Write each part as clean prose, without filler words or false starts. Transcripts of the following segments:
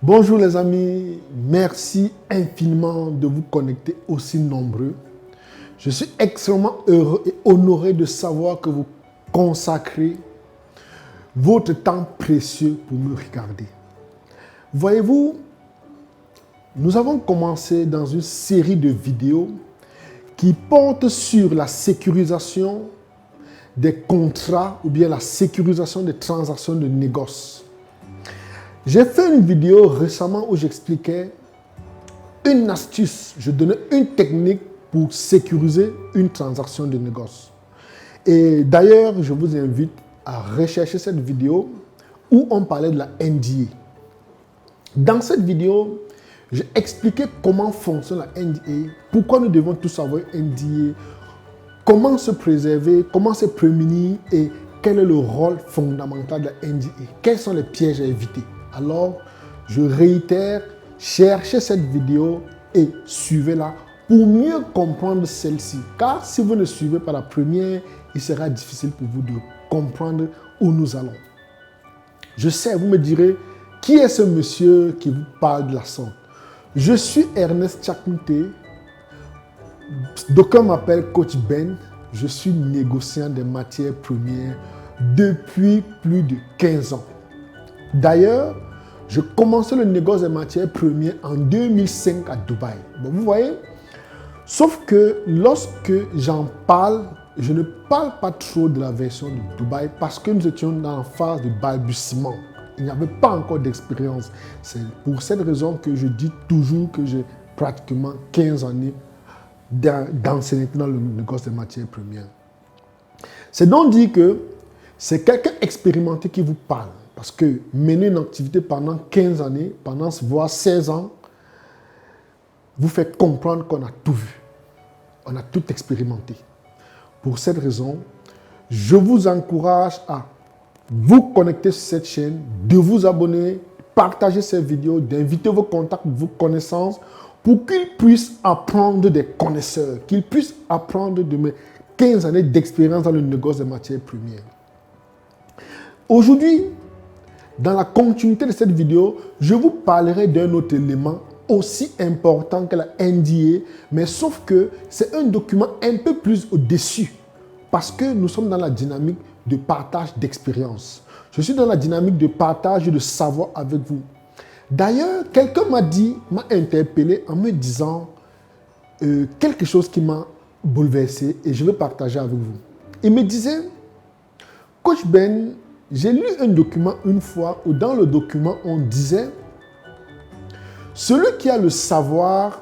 Bonjour les amis, merci infiniment de vous connecter aussi nombreux. Je suis extrêmement heureux et honoré de savoir que vous consacrez votre temps précieux pour me regarder. Voyez-vous, nous avons commencé dans une série de vidéos qui portent sur la sécurisation des contrats ou bien la sécurisation des transactions de négoce. J'ai fait une vidéo récemment où j'expliquais une astuce, je donnais une technique pour sécuriser une transaction de négoce. Et d'ailleurs, je vous invite à rechercher cette vidéo où on parlait de la NDA. Dans cette vidéo, j'ai expliqué comment fonctionne la NDA, pourquoi nous devons tous avoir une NDA, comment se préserver, comment se prémunir et quel est le rôle fondamental de la NDA, quels sont les pièges à éviter. Alors, je réitère, cherchez cette vidéo et suivez-la pour mieux comprendre celle-ci. Car si vous ne suivez pas la première, il sera difficile pour vous de comprendre où nous allons. Je sais, vous me direz, qui est ce monsieur qui vous parle de la sonde? Je suis Ernest Chakunte. D'aucuns m'appellent Coach Ben. Je suis négociant des matières premières depuis plus de 15 ans. D'ailleurs, je commençais le négoce des matières premières en 2005 à Dubaï. Bon, vous voyez, sauf que lorsque j'en parle, je ne parle pas trop de la version de Dubaï parce que nous étions dans la phase de balbutiement. Il n'y avait pas encore d'expérience. C'est pour cette raison que je dis toujours que j'ai pratiquement 15 années d'ancienneté dans le négoce des matières premières. C'est donc dit que c'est quelqu'un expérimenté qui vous parle. Parce que mener une activité pendant 15 années, pendant voire 16 ans, vous fait comprendre qu'on a tout vu. On a tout expérimenté. Pour cette raison, je vous encourage à vous connecter sur cette chaîne, de vous abonner, partager ces vidéos, d'inviter vos contacts, vos connaissances, pour qu'ils puissent apprendre des connaisseurs, qu'ils puissent apprendre de mes 15 années d'expérience dans le négoce des matières premières. Aujourd'hui, dans la continuité de cette vidéo, je vous parlerai d'un autre élément aussi important que la NDA, mais sauf que c'est un document un peu plus au-dessus, parce que nous sommes dans la dynamique de partage d'expérience. Je suis dans la dynamique de partage de savoir avec vous. D'ailleurs, quelqu'un m'a interpellé en me disant quelque chose qui m'a bouleversé et je veux partager avec vous. Il me disait, Coach Ben, j'ai lu un document une fois où dans le document on disait celui qui a le savoir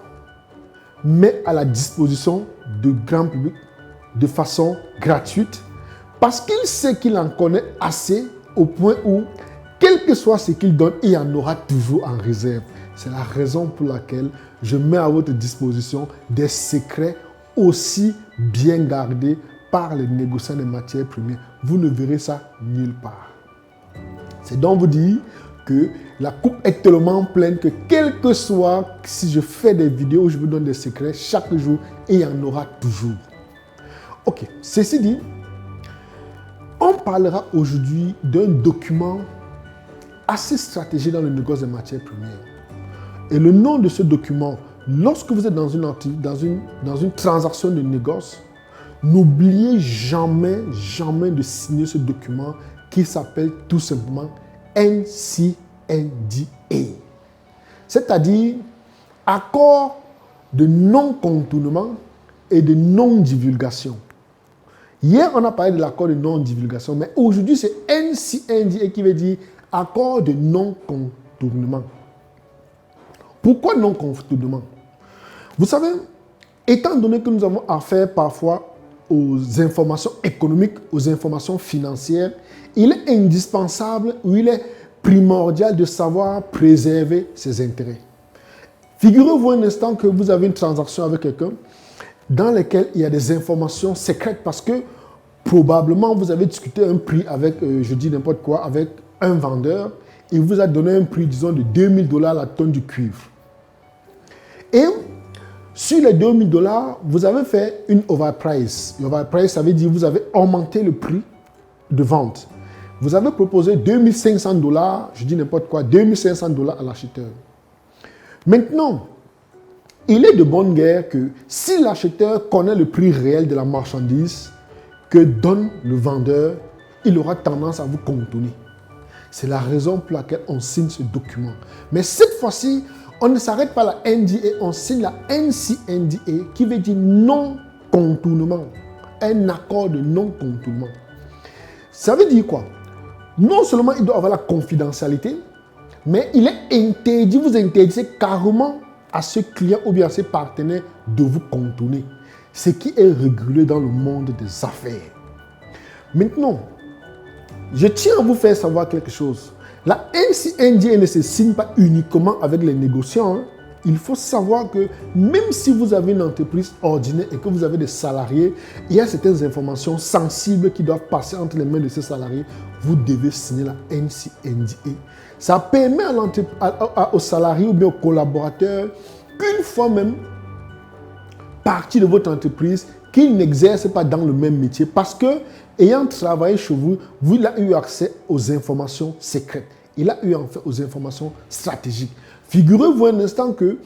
met à la disposition du grand public de façon gratuite parce qu'il sait qu'il en connaît assez au point où quel que soit ce qu'il donne, il y en aura toujours en réserve. C'est la raison pour laquelle je mets à votre disposition des secrets aussi bien gardés par les négociants des matières premières. Vous ne verrez ça nulle part. C'est donc vous dire que la coupe est tellement pleine que quel que soit, si je fais des vidéos où je vous donne des secrets, chaque jour, il y en aura toujours. Ok, ceci dit, on parlera aujourd'hui d'un document assez stratégique dans le négoce des matières premières. Et le nom de ce document, lorsque vous êtes dans une transaction de négoce, n'oubliez jamais de signer ce document qui s'appelle tout simplement NCNDA. C'est-à-dire accord de non-contournement et de non-divulgation. Hier, on a parlé de l'accord de non-divulgation, mais aujourd'hui, c'est NCNDA qui veut dire accord de non-contournement. Pourquoi non-contournement? Vous savez, étant donné que nous avons affaire parfois aux informations économiques, aux informations financières, il est indispensable ou il est primordial de savoir préserver ses intérêts. Figurez-vous un instant que vous avez une transaction avec quelqu'un dans laquelle il y a des informations secrètes parce que probablement vous avez discuté un prix avec, je dis n'importe quoi, avec un vendeur. Il vous a donné un prix, disons, de $2000 la tonne du cuivre. Et sur les $2000, vous avez fait une overprice. L'overprice, ça veut dire que vous avez augmenté le prix de vente. Vous avez proposé $2500, je dis n'importe quoi, $2500 à l'acheteur. Maintenant, il est de bonne guerre que si l'acheteur connaît le prix réel de la marchandise que donne le vendeur, il aura tendance à vous contourner. C'est la raison pour laquelle on signe ce document. Mais cette fois-ci, on ne s'arrête pas à la NDA, on signe la NCNDA qui veut dire non-contournement. Un accord de non-contournement. Ça veut dire quoi? Non seulement il doit avoir la confidentialité, mais il est interdit, vous interdisez carrément à ce client ou bien à ce partenaire de vous contourner. Ce qui est régulé dans le monde des affaires. Maintenant, je tiens à vous faire savoir quelque chose. La NCNDA ne se signe pas uniquement avec les négociants. Hein. Il faut savoir que même si vous avez une entreprise ordinaire et que vous avez des salariés, il y a certaines informations sensibles qui doivent passer entre les mains de ces salariés. Vous devez signer la NCNDA. Ça permet aux salariés ou bien aux collaborateurs qu'une fois même partie de votre entreprise, qu'ils n'exercent pas dans le même métier parce que, ayant travaillé chez vous, il a eu accès aux informations secrètes. Il a eu accès aux informations stratégiques. Figurez-vous un instant que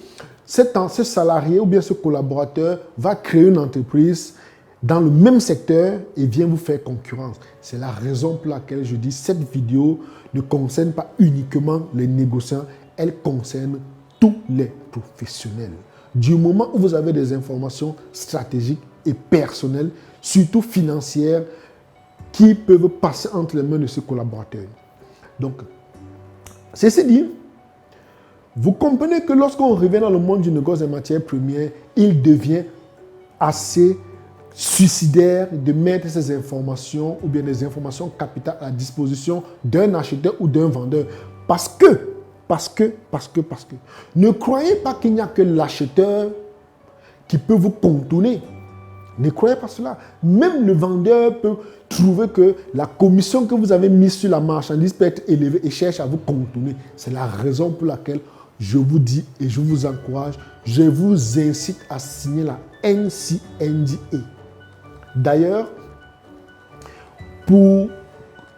ce salarié ou bien ce collaborateur va créer une entreprise dans le même secteur et vient vous faire concurrence. C'est la raison pour laquelle je dis que cette vidéo ne concerne pas uniquement les négociants, elle concerne tous les professionnels. Du moment où vous avez des informations stratégiques et personnelles, surtout financières, qui peuvent passer entre les mains de ce collaborateur. Donc, ceci dit, vous comprenez que lorsqu'on revient dans le monde du négoce des matières premières, il devient assez suicidaire de mettre ces informations ou bien des informations capitales à la disposition d'un acheteur ou d'un vendeur. Parce que, ne croyez pas qu'il n'y a que l'acheteur qui peut vous contourner. Ne croyez pas cela. Même le vendeur peut trouver que la commission que vous avez mise sur la marchandise peut être élevée et cherche à vous contourner. C'est la raison pour laquelle je vous dis et je vous encourage, je vous incite à signer la NCNDA. D'ailleurs, pour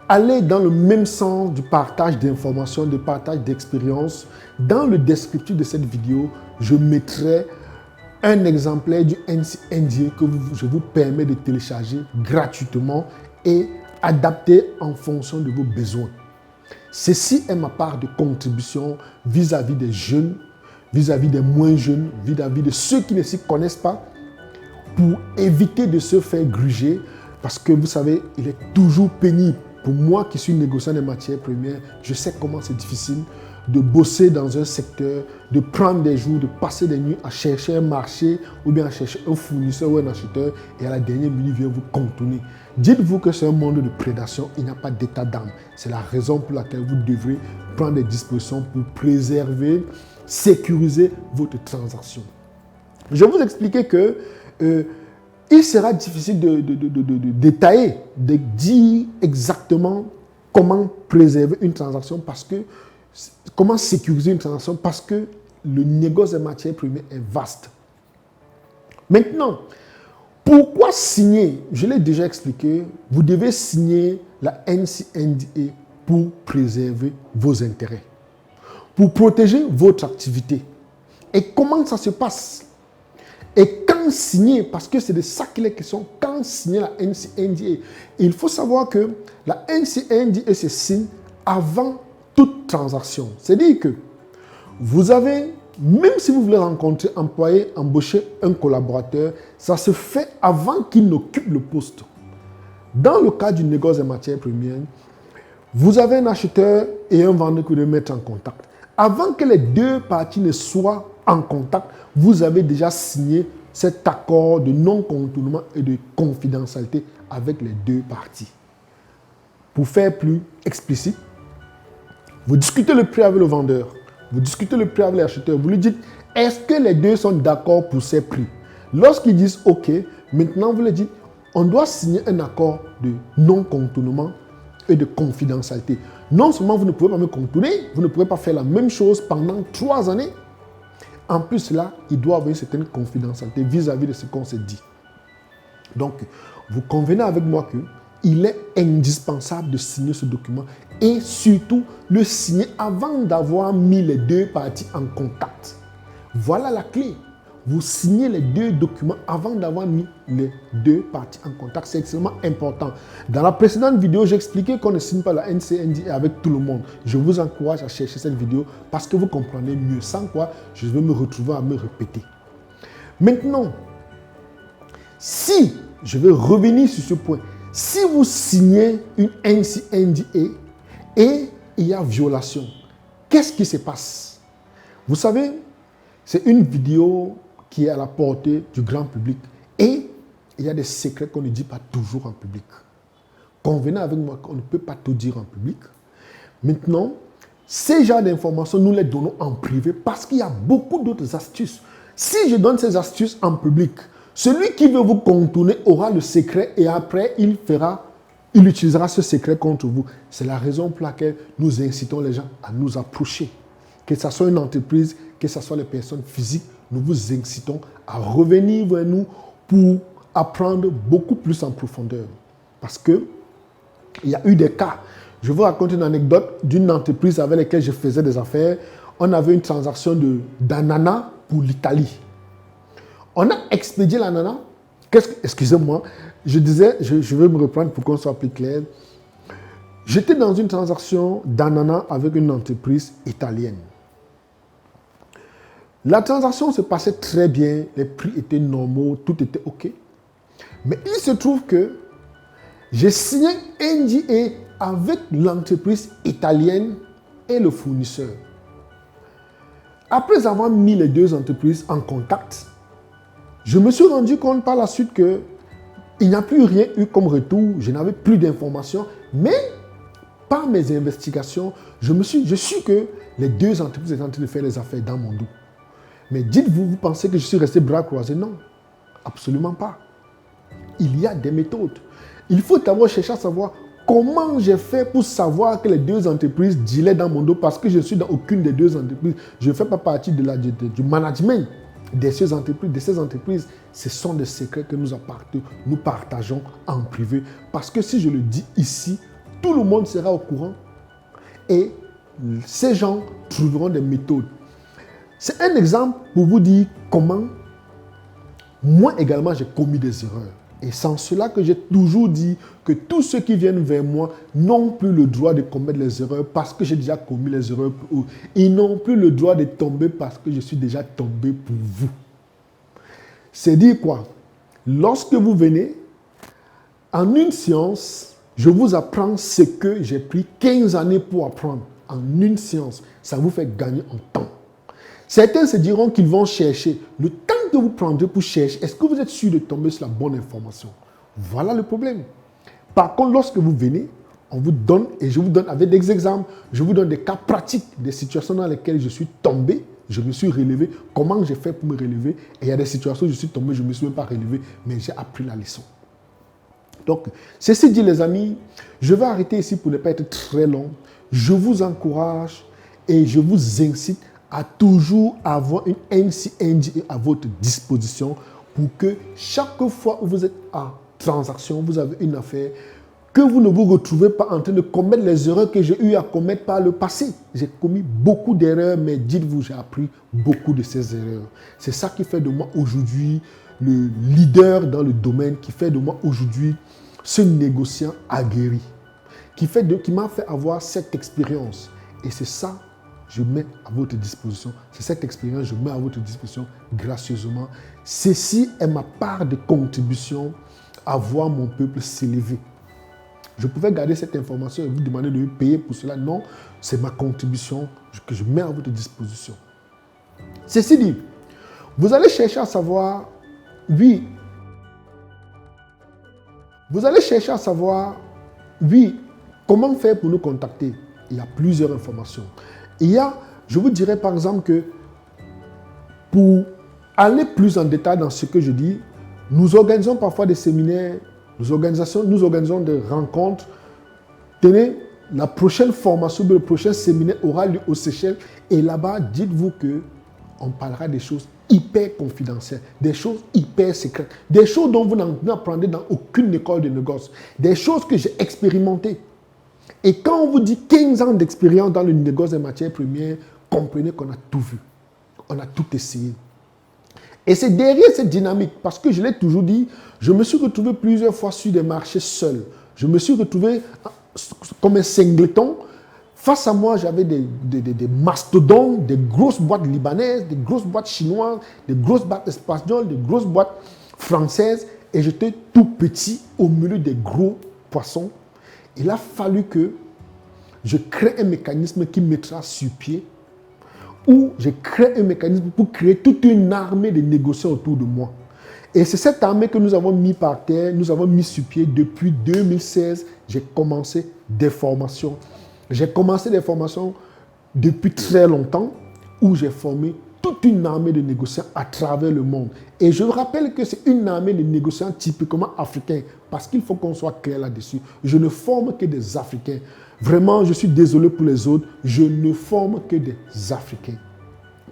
aller dans le même sens du partage d'informations, du partage d'expériences, dans le descriptif de cette vidéo, je mettrai un exemplaire du NCNDA que je vous permets de télécharger gratuitement et adapter en fonction de vos besoins. Ceci est ma part de contribution vis-à-vis des jeunes, vis-à-vis des moins jeunes, vis-à-vis de ceux qui ne s'y connaissent pas, pour éviter de se faire gruger, parce que vous savez, il est toujours pénible. Pour moi qui suis négociant des matières premières, je sais comment c'est difficile de bosser dans un secteur, de prendre des jours, de passer des nuits à chercher un marché ou bien à chercher un fournisseur ou un acheteur et à la dernière minute, il vient vous contourner. Dites-vous que c'est un monde de prédation, il n'y a pas d'état d'âme. C'est la raison pour laquelle vous devrez prendre des dispositions pour préserver, sécuriser votre transaction. Je vais vous expliquer que il sera difficile de détailler, de dire exactement comment préserver une transaction parce que comment sécuriser une transaction parce que le négoce des matières premières est vaste. Maintenant, pourquoi signer? Je l'ai déjà expliqué, vous devez signer la NCNDA pour préserver vos intérêts, pour protéger votre activité. Et comment ça se passe? Et quand signer, parce que c'est de ça qu'il est question, quand signer la NCNDA, il faut savoir que la NCNDA se signe avant toute transaction. C'est-à-dire que vous avez, même si vous voulez rencontrer, employer, embaucher un collaborateur, ça se fait avant qu'il n'occupe le poste. Dans le cas du négoce des matières premières, vous avez un acheteur et un vendeur que vous devez mettre en contact. Avant que les deux parties ne soient en contact, vous avez déjà signé cet accord de non-contournement et de confidentialité avec les deux parties. Pour faire plus explicite, vous discutez le prix avec le vendeur, vous discutez le prix avec l'acheteur, vous lui dites, est-ce que les deux sont d'accord pour ces prix? Lorsqu'ils disent OK, maintenant vous lui dites, on doit signer un accord de non-contournement et de confidentialité. Non seulement vous ne pouvez pas me contourner, vous ne pouvez pas faire la même chose pendant 3 années. En plus là, il doit avoir une certaine confidentialité vis-à-vis de ce qu'on s'est dit. Donc, vous convenez avec moi il est indispensable de signer ce document et surtout le signer avant d'avoir mis les deux parties en contact. Voilà la clé. Vous signez les deux documents avant d'avoir mis les deux parties en contact. C'est extrêmement important. Dans la précédente vidéo, j'ai expliqué qu'on ne signe pas la NCNDA avec tout le monde. Je vous encourage à chercher cette vidéo parce que vous comprenez mieux. Sans quoi, je vais me retrouver à me répéter. Maintenant, si, je vais revenir sur ce point, si vous signez une NCNDA et il y a violation, qu'est-ce qui se passe? Vous savez, c'est une vidéo qui est à la portée du grand public et il y a des secrets qu'on ne dit pas toujours en public. Convenez avec moi qu'on ne peut pas tout dire en public. Maintenant, ces genres d'informations, nous les donnons en privé parce qu'il y a beaucoup d'autres astuces. Si je donne ces astuces en public, celui qui veut vous contourner aura le secret et après, il utilisera ce secret contre vous. C'est la raison pour laquelle nous incitons les gens à nous approcher. Que ce soit une entreprise, que ce soit les personnes physiques, nous vous incitons à revenir vers nous pour apprendre beaucoup plus en profondeur. Parce qu'il y a eu des cas. Je vous raconte une anecdote d'une entreprise avec laquelle je faisais des affaires. On avait une transaction d'ananas pour l'Italie. On a expédié l'ananas. Excusez-moi, je vais me reprendre pour qu'on soit plus clair. J'étais dans une transaction d'ananas avec une entreprise italienne. La transaction se passait très bien, les prix étaient normaux, tout était OK. Mais il se trouve que j'ai signé un NDA avec l'entreprise italienne et le fournisseur. Après avoir mis les deux entreprises en contact, je me suis rendu compte par la suite qu'il n'y a plus rien eu comme retour, je n'avais plus d'informations, mais par mes investigations, je suis que les deux entreprises étaient en train de faire les affaires dans mon dos. Mais dites-vous, vous pensez que je suis resté bras croisés? Non, absolument pas. Il y a des méthodes. Il faut d'abord chercher à savoir comment j'ai fait pour savoir que les deux entreprises dealaient dans mon dos parce que je ne suis dans aucune des deux entreprises. Je ne fais pas partie du management de ces entreprises. Ce sont des secrets que nous partageons en privé. Parce que si je le dis ici, tout le monde sera au courant et ces gens trouveront des méthodes. C'est un exemple pour vous dire comment moi également j'ai commis des erreurs. Et c'est en cela que j'ai toujours dit que tous ceux qui viennent vers moi n'ont plus le droit de commettre les erreurs parce que j'ai déjà commis les erreurs pour eux. Ils n'ont plus le droit de tomber parce que je suis déjà tombé pour vous. C'est dire quoi? Lorsque vous venez, en une séance, je vous apprends ce que j'ai pris 15 années pour apprendre. En une séance, ça vous fait gagner en temps. Certains se diront qu'ils vont chercher. Le temps que vous prendrez pour chercher, est-ce que vous êtes sûr de tomber sur la bonne information? Voilà le problème. Par contre, lorsque vous venez, on vous donne, et je vous donne avec des exemples, je vous donne des cas pratiques, des situations dans lesquelles je suis tombé, je me suis relevé, comment j'ai fait pour me relever, et il y a des situations où je suis tombé, je ne me suis même pas relevé, mais j'ai appris la leçon. Donc, ceci dit les amis, je vais arrêter ici pour ne pas être très long. Je vous encourage et je vous incite à toujours avoir une NCNDA à votre disposition pour que chaque fois où vous êtes en transaction, vous avez une affaire, que vous ne vous retrouvez pas en train de commettre les erreurs que j'ai eu à commettre par le passé. J'ai commis beaucoup d'erreurs, mais dites-vous, j'ai appris beaucoup de ces erreurs. C'est ça qui fait de moi aujourd'hui le leader dans le domaine, qui fait de moi aujourd'hui ce négociant aguerri, qui m'a fait avoir cette expérience. Et c'est ça je mets à votre disposition. C'est cette expérience que je mets à votre disposition gracieusement. Ceci est ma part de contribution à voir mon peuple s'élever. Je pouvais garder cette information et vous demander de me payer pour cela. Non, c'est ma contribution que je mets à votre disposition. Ceci dit, vous allez chercher à savoir, oui, comment faire pour nous contacter. Il y a plusieurs informations. Je vous dirais par exemple que pour aller plus en détail dans ce que je dis, nous organisons parfois des séminaires, nous organisons des rencontres. Tenez, la prochaine formation, le prochain séminaire aura lieu aux Seychelles et là-bas, dites-vous que on parlera des choses hyper confidentielles, des choses hyper secrètes, des choses dont vous n'apprendrez dans aucune école de négoce, des choses que j'ai expérimentées. Et quand on vous dit 15 ans d'expérience dans le négoce des matières premières, comprenez qu'on a tout vu, on a tout essayé. Et c'est derrière cette dynamique, parce que je l'ai toujours dit, je me suis retrouvé plusieurs fois sur des marchés seul. Je me suis retrouvé comme un singleton. Face à moi, j'avais des mastodontes, des grosses boîtes libanaises, des grosses boîtes chinoises, des grosses boîtes espagnoles, des grosses boîtes françaises. Et j'étais tout petit au milieu des gros poissons. Il a fallu que je crée un mécanisme qui mettra sur pied, où j'ai créé un mécanisme pour créer toute une armée de négociants autour de moi. Et c'est cette armée que nous avons mis par terre, nous avons mis sur pied depuis 2016. J'ai commencé des formations. J'ai commencé des formations depuis très longtemps, où j'ai formé toute une armée de négociants à travers le monde. Et je rappelle que c'est une armée de négociants typiquement africains, parce qu'il faut qu'on soit clair là-dessus. Je ne forme que des Africains. Vraiment, je suis désolé pour les autres, je ne forme que des Africains.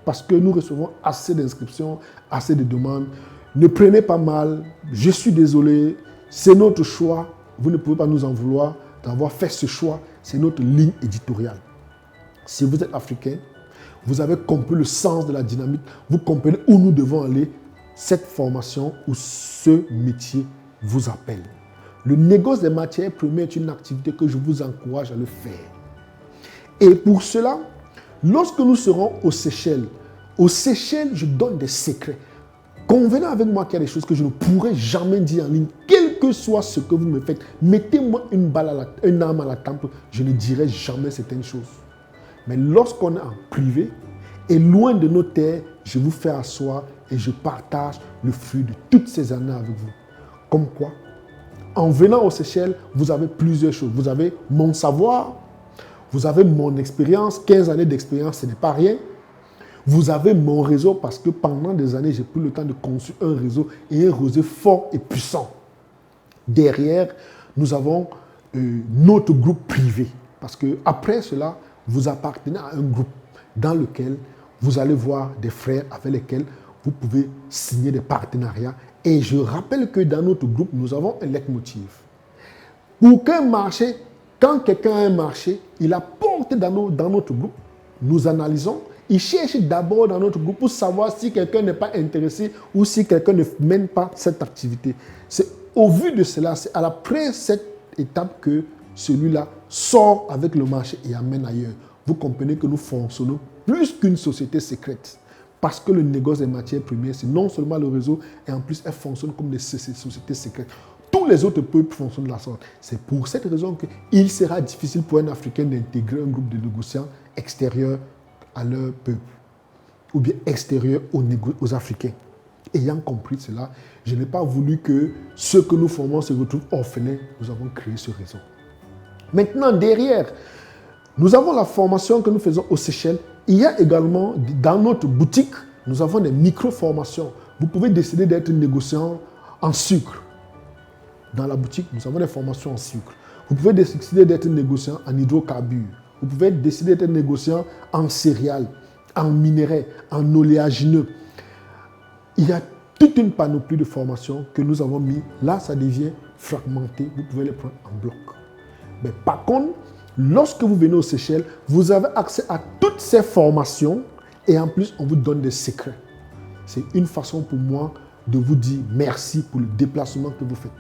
Parce que nous recevons assez d'inscriptions, assez de demandes. Ne prenez pas mal, je suis désolé, c'est notre choix. Vous ne pouvez pas nous en vouloir d'avoir fait ce choix. C'est notre ligne éditoriale. Si vous êtes Africain, vous avez compris le sens de la dynamique, vous comprenez où nous devons aller, cette formation ou ce métier vous appelle. Le négoce des matières premières est une activité que je vous encourage à le faire. Et pour cela, lorsque nous serons aux Seychelles, je donne des secrets. Convenez avec moi qu'il y a des choses que je ne pourrai jamais dire en ligne, quel que soit ce que vous me faites. Mettez-moi une arme à la tempe, je ne dirai jamais certaines choses. Mais lorsqu'on est en privé et loin de nos terres, je vous fais asseoir et je partage le fruit de toutes ces années avec vous. Comme quoi, en venant aux Seychelles, vous avez plusieurs choses. Vous avez mon savoir, vous avez mon expérience, 15 années d'expérience, ce n'est pas rien. Vous avez mon réseau parce que pendant des années, j'ai pris le temps de construire un réseau et un réseau fort et puissant. Derrière, nous avons notre groupe privé. Parce qu'après cela, vous appartenez à un groupe dans lequel vous allez voir des frères avec lesquels vous pouvez signer des partenariats. Et je rappelle que dans notre groupe, nous avons un leitmotiv. Pour qu'un marché, quand quelqu'un a un marché, il apporte dans notre groupe, nous analysons, il cherche d'abord dans notre groupe pour savoir si quelqu'un n'est pas intéressé ou si quelqu'un ne mène pas cette activité. C'est au vu de cela, c'est après cette étape que celui-là sort avec le marché et amène ailleurs. Vous comprenez que nous fonctionnons plus qu'une société secrète. Parce que le négoce des matières premières, c'est non seulement le réseau, et en plus, elle fonctionne comme des sociétés secrètes. Tous les autres peuples fonctionnent de la sorte. C'est pour cette raison qu'il sera difficile pour un Africain d'intégrer un groupe de négociants extérieurs à leur peuple, ou bien extérieurs aux Africains. Ayant compris cela, je n'ai pas voulu que ceux que nous formons se retrouvent orphelins. Nous avons créé ce réseau. Maintenant, derrière, nous avons la formation que nous faisons aux Seychelles. Il y a également, dans notre boutique, nous avons des micro-formations. Vous pouvez décider d'être négociant en sucre. Dans la boutique, nous avons des formations en sucre. Vous pouvez décider d'être négociant en hydrocarbures. Vous pouvez décider d'être négociant en céréales, en minerais, en oléagineux. Il y a toute une panoplie de formations que nous avons mis. Là, ça devient fragmenté. Vous pouvez les prendre en bloc. Mais par contre, lorsque vous venez aux Seychelles, vous avez accès à toutes ces formations et en plus, on vous donne des secrets. C'est une façon pour moi de vous dire merci pour le déplacement que vous faites.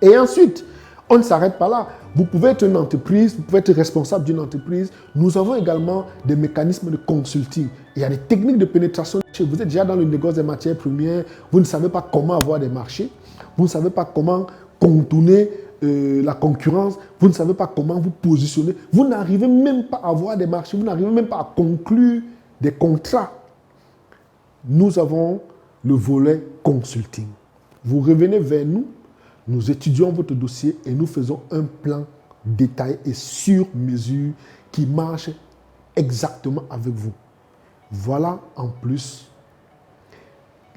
Et ensuite, on ne s'arrête pas là. Vous pouvez être une entreprise, vous pouvez être responsable d'une entreprise. Nous avons également des mécanismes de consulting. Il y a des techniques de pénétration. Vous êtes déjà dans le négoce des matières premières, vous ne savez pas comment avoir des marchés, vous ne savez pas comment contourner la concurrence, vous ne savez pas comment vous positionner, vous n'arrivez même pas à avoir des marchés, vous n'arrivez même pas à conclure des contrats. Nous avons le volet consulting. Vous revenez vers nous, nous étudions votre dossier et nous faisons un plan détaillé et sur mesure qui marche exactement avec vous. Voilà en plus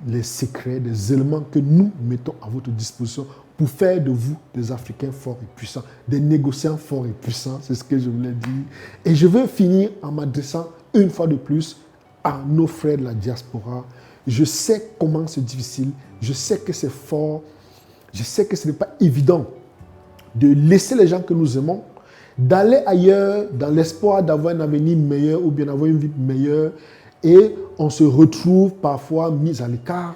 les secrets, les éléments que nous mettons à votre disposition pour faire de vous des Africains forts et puissants, des négociants forts et puissants, c'est ce que je voulais dire. Et je veux finir en m'adressant une fois de plus à nos frères de la diaspora. Je sais comment c'est difficile, je sais que c'est fort, je sais que ce n'est pas évident de laisser les gens que nous aimons, d'aller ailleurs dans l'espoir d'avoir un avenir meilleur ou bien d'avoir une vie meilleure, et on se retrouve parfois mis à l'écart,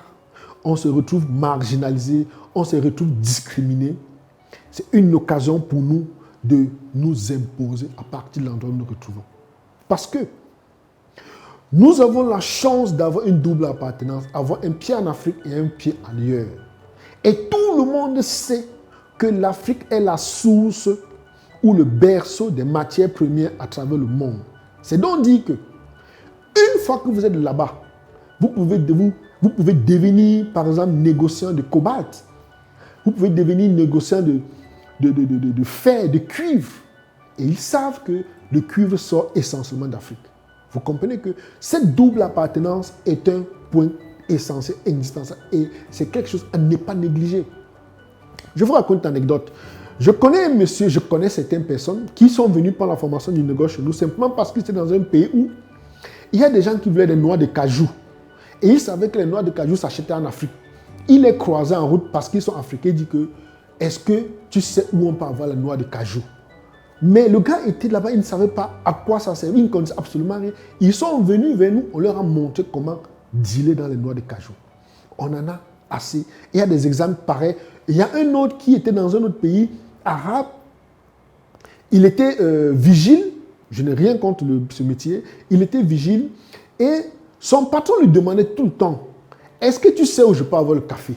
on se retrouve marginalisé, on se retrouve discriminé. C'est une occasion pour nous de nous imposer à partir de l'endroit où nous nous retrouvons. Parce que nous avons la chance d'avoir une double appartenance, avoir un pied en Afrique et un pied ailleurs. Et tout le monde sait que l'Afrique est la source ou le berceau des matières premières à travers le monde. C'est donc dire que une fois que vous êtes là-bas, vous pouvez devenir, par exemple, négociant de cobalt. Vous pouvez devenir négociant de fer, de cuivre. Et ils savent que le cuivre sort essentiellement d'Afrique. Vous comprenez que cette double appartenance est un point essentiel, indispensable. Et c'est quelque chose à ne pas négliger. Je vous raconte une anecdote. Je connais un monsieur, je connais certaines personnes qui sont venues pour la formation du négoce chez nous simplement parce qu'ils étaient dans un pays où il y a des gens qui voulaient des noix de cajou. Et ils savaient que les noix de cajou s'achetaient en Afrique. Il les croisait en route parce qu'ils sont africains. Il dit que, est-ce que tu sais où on peut avoir la noix de cajou? Mais le gars était là-bas, il ne savait pas à quoi ça servait, il ne connaissait absolument rien. Ils sont venus vers nous, on leur a montré comment dealer dans les noix de cajou. On en a assez. Il y a des exemples pareils. Il y a un autre qui était dans un autre pays arabe. Il était vigile. Je n'ai rien contre ce métier. Il était vigile et son patron lui demandait tout le temps, est-ce que tu sais où je peux avoir le café?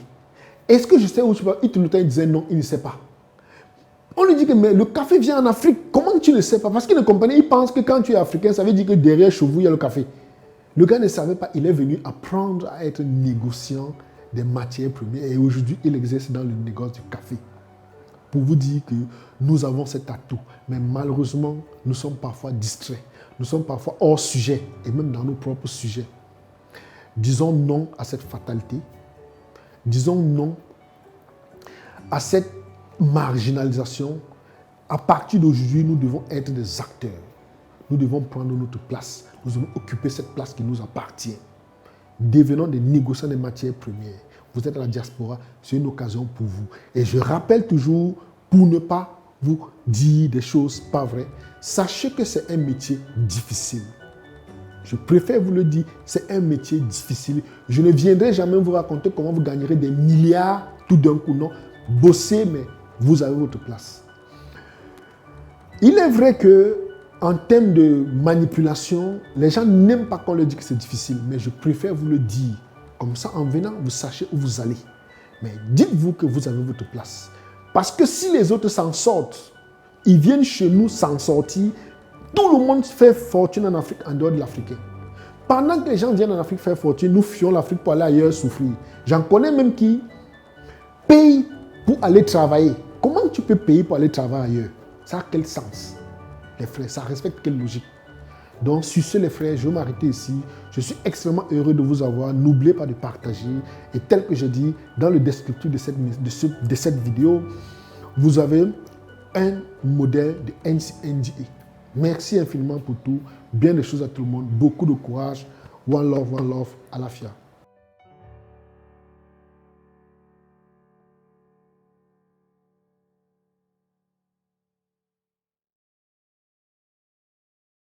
Est-ce que je sais où je peux avoir... Il disait non, il ne sait pas. On lui dit que mais le café vient en Afrique. Comment tu ne sais pas? Parce qu'il ne comprenait. Il pense que quand tu es africain, ça veut dire que derrière chez vous, il y a le café. Le gars ne savait pas. Il est venu apprendre à être négociant des matières premières. Et aujourd'hui, il exerce dans le négoce du café. Pour vous dire que nous avons cet atout. Mais malheureusement, nous sommes parfois distraits. Nous sommes parfois hors sujet. Et même dans nos propres sujets. Disons non à cette fatalité. Disons non à cette marginalisation. À partir d'aujourd'hui, nous devons être des acteurs. Nous devons prendre notre place. Nous devons occuper cette place qui nous appartient. Devenons des négociants des matières premières. Vous êtes à la diaspora, c'est une occasion pour vous. Et je rappelle toujours, pour ne pas vous dire des choses pas vraies, sachez que c'est un métier difficile. Je préfère vous le dire, c'est un métier difficile. Je ne viendrai jamais vous raconter comment vous gagnerez des milliards tout d'un coup, non. Bossez, mais vous avez votre place. Il est vrai que en termes de manipulation, les gens n'aiment pas qu'on leur dise que c'est difficile, mais je préfère vous le dire. Comme ça, en venant, vous sachez où vous allez. Mais dites-vous que vous avez votre place. Parce que si les autres s'en sortent, ils viennent chez nous s'en sortir, tout le monde fait fortune en Afrique, en dehors de l'Africain. Pendant que les gens viennent en Afrique faire fortune, nous fuyons l'Afrique pour aller ailleurs souffrir. J'en connais même qui payent pour aller travailler. Comment tu peux payer pour aller travailler ailleurs? Ça a quel sens? Les frères, ça respecte quelle logique? Donc, sur ce, les frères, je vais m'arrêter ici. Je suis extrêmement heureux de vous avoir. N'oubliez pas de partager. Et tel que je dis dans le descriptif de cette vidéo, vous avez un modèle de NCNDA. Merci infiniment pour tout. Bien des choses à tout le monde. Beaucoup de courage. One love, à la FIA.